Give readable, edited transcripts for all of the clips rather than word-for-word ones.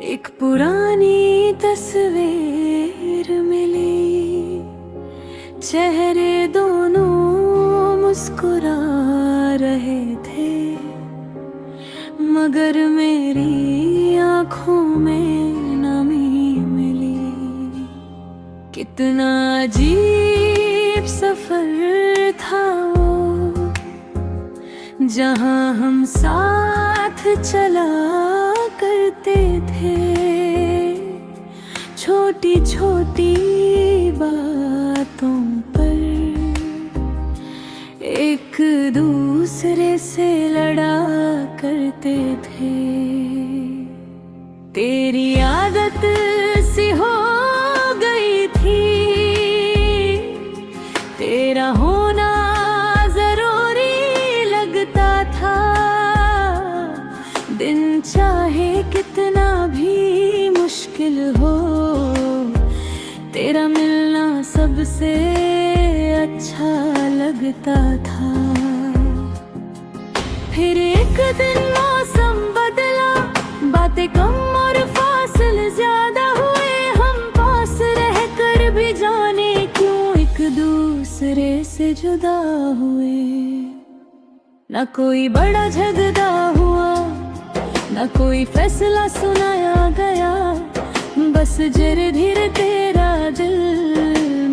एक पुरानी तस्वीर मिली, चेहरे दोनों मुस्कुरा रहे थे, मगर मेरी आंखों में नमी मिली। कितना अजीब सफर था वो, जहां हम साथ चला करते थे। छोटी छोटी बातों पर एक दूसरे से लड़ा करते थे। तेरी आदत सी हो गई थी, तेरा होना जरूरी लगता था। दिन चाहे कितना भी मुश्किल हो, तेरा मिलना सबसे अच्छा लगता था। फिर एक दिन मौसम बदला, बातें कम और फासले ज्यादा हुए। हम पास रहकर भी जाने क्यों एक दूसरे से जुदा हुए। ना कोई बड़ा झगड़ा हुआ, ना कोई फैसला सुनाया गया, बस धीरे धीरे तेरा दिल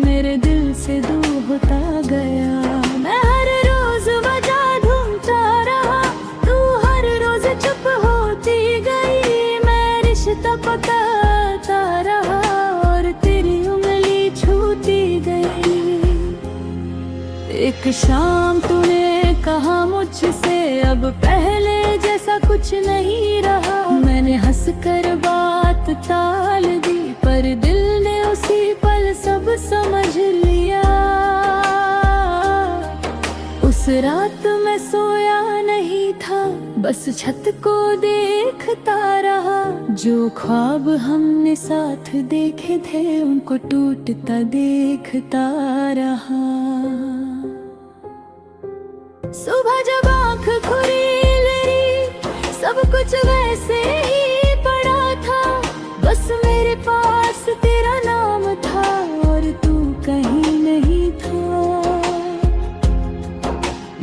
मेरे दिल से दूर होता गया। मैं हर रोज वजह ढूंढता रहा, तू हर रोज चुप होती गई। मैं रिश्ता पकाता रहा और तेरी उंगली छूती गई। एक शाम तूने कहा मुझसे, अब पहले जैसा कुछ नहीं रहा। मैंने हंसकर बात टाल दी, पर दिल ने उसी पल सब समझ लिया। उस रात मैं सोया नहीं था, बस छत को देखता रहा। जो ख्वाब हमने साथ देखे थे, उनको टूटता देखता रहा। सुबह जब आँख खुली, सब कुछ वैसे ही पड़ा था। बस मेरे पास तेरा नाम था और तू कहीं नहीं था।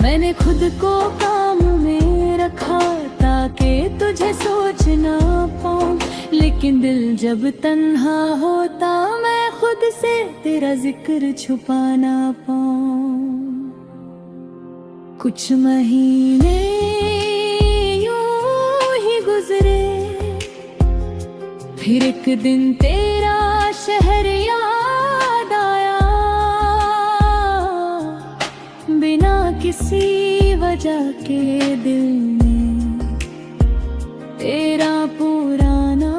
मैंने खुद को काम में रखा ताकि तुझे सोच ना पाऊं, लेकिन दिल जब तन्हा होता, मैं खुद से तेरा जिक्र छुपा ना पाऊं। कुछ महीने यूं ही गुजरे, फिर एक दिन तेरा शहर याद आया। बिना किसी वजह के दिल ने तेरा पुराना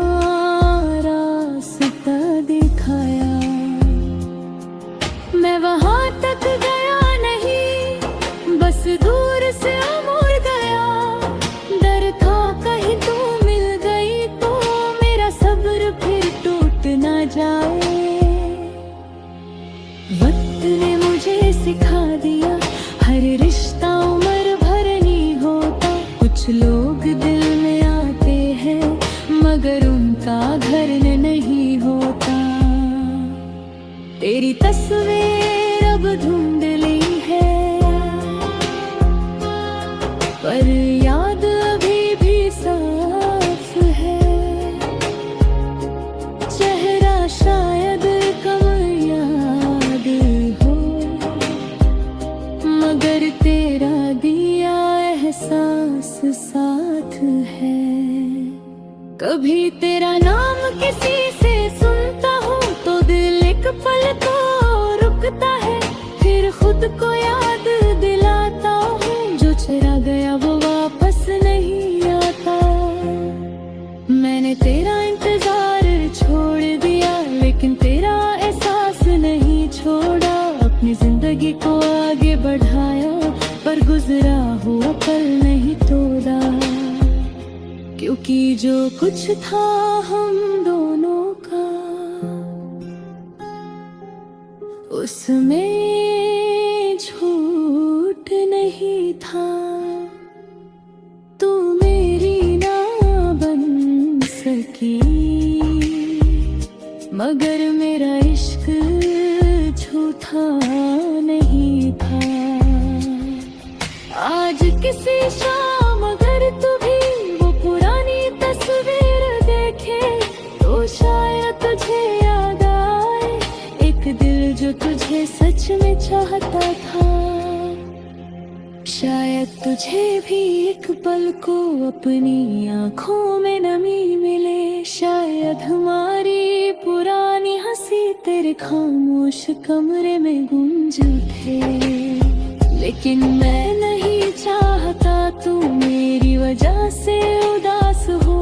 रास्ता दिखाया। मैं वहां तक गया नहीं, बस दूर से मुड़ गया। डर था कहीं तू मिल गई तो मेरा सब्र फिर टूट ना जाए। वक्त ने मुझे सिखा दिया, हर रिश्ता उम्र भर नहीं होता। कुछ लोग दिल में आते हैं, मगर उनका घर नहीं होता। तेरी तस्वीर अब धुंधली है, पर याद अभी भी साफ है। चेहरा शायद कम याद हो, मगर तेरा दिया एहसास साथ है। कभी तेरा नाम किसी से सुनता हूँ तो दिल एक पल को रुकता है। फिर खुद को याद दिलाता हूँ, जो चला गया वो वापस नहीं आता। मैंने तेरा इंतजार छोड़ दिया, लेकिन तेरा एहसास नहीं छोड़ा। अपनी जिंदगी को आगे बढ़ाया, पर गुजरा हुआ पल नहीं तोड़ा। क्योंकि जो कुछ था हम दोनों का, उसमें झूठ नहीं था। तू मेरी ना बन सकी। मगर मेरा इश्क झूठा नहीं था। आज किसी शाम अगर तू भी वो पुरानी तस्वीर देखे तो शायद तुझे याद आए एक दिल जो तुझे सच में चाहता था। शायद तुझे भी एक पल को अपनी आंखों में नमी मिले। शायद हमारी पुरानी हंसी तेरे खामोश कमरे में गूंज उठे। लेकिन मैं नहीं चाहता तू मेरी वजह से उदास हो।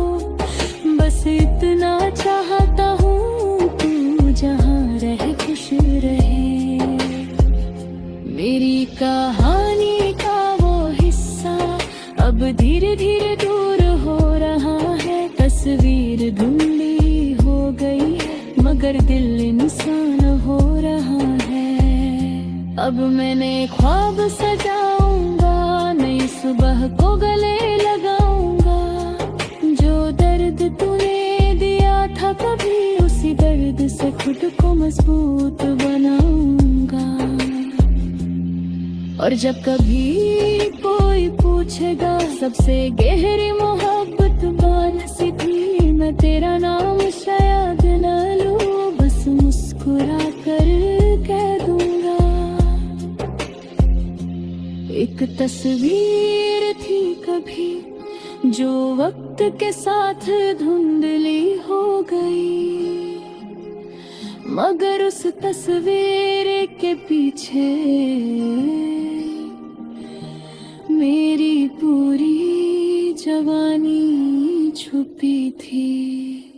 बस इतना चाहता हूँ तू जहाँ रहे खुश रहे। मेरी कहानी का वो हिस्सा अब धीरे धीरे दूर हो रहा है। तस्वीर धुंधली हो गई है मगर दिल इंसान हो रहा है। अब मैंने ख्वाब सजाऊंगा, नई सुबह को गले लगाऊंगा। जो दर्द तूने दिया था कभी उसी दर्द से खुद को मजबूत बनाऊंगा। और जब कभी कोई पूछेगा सबसे गहरी मोहब्बत कौन सी थी, मैं तेरा नाम शायद न लूं, बस मुस्कुरा कर कह दूंगा। एक तस्वीर थी कभी जो वक्त के साथ धुंधली हो गई, मगर उस तस्वीर के पीछे मेरी पूरी जवानी छुपी थी।